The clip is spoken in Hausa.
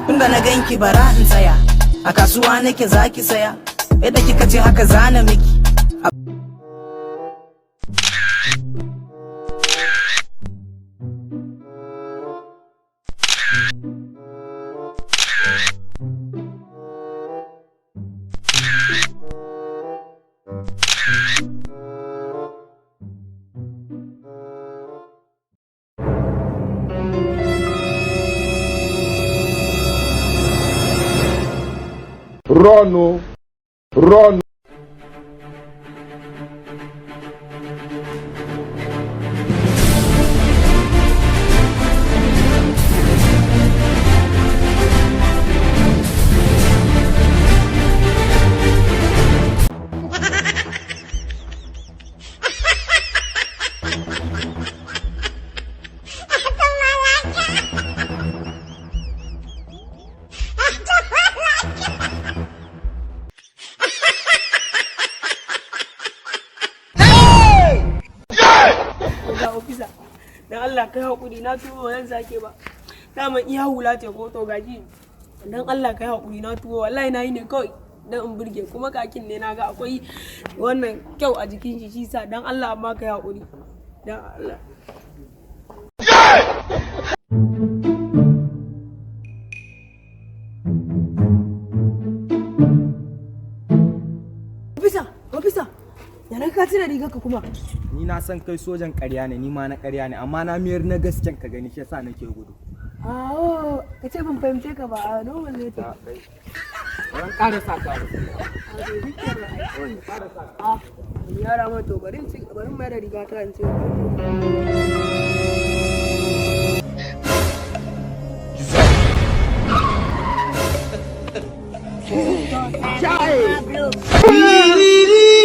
Tunda na ganki bara in tsaya, a kasuwa nake zaki saya, yadda kika ce haka zana miki. Run, run. Ofisa, dan Allah kai hakuri na tuwo zan sake ba. Daman iya hula ce ko to gaji. Dan Allah kai hakuri na tuwo wallahi nayi ne kawai dan in burge kuma kakin ne naga akwai wannan kyau a jikin shi sa dan Allah amma kai hakuri. Dan Allah. Ofisa, yana ka tuna rigar ka kuma. Ni na san kai sojan ƙarya ne, ni ma na ƙarya ne, amma na miyar na gasken ka gani shi yasa nake gudu. Ah, ka ce ban fahimce ka ba, a normal ne ta. Ran ƙara sa ka. Ah, yara ma to bari mai da riga ta in ce. Chai!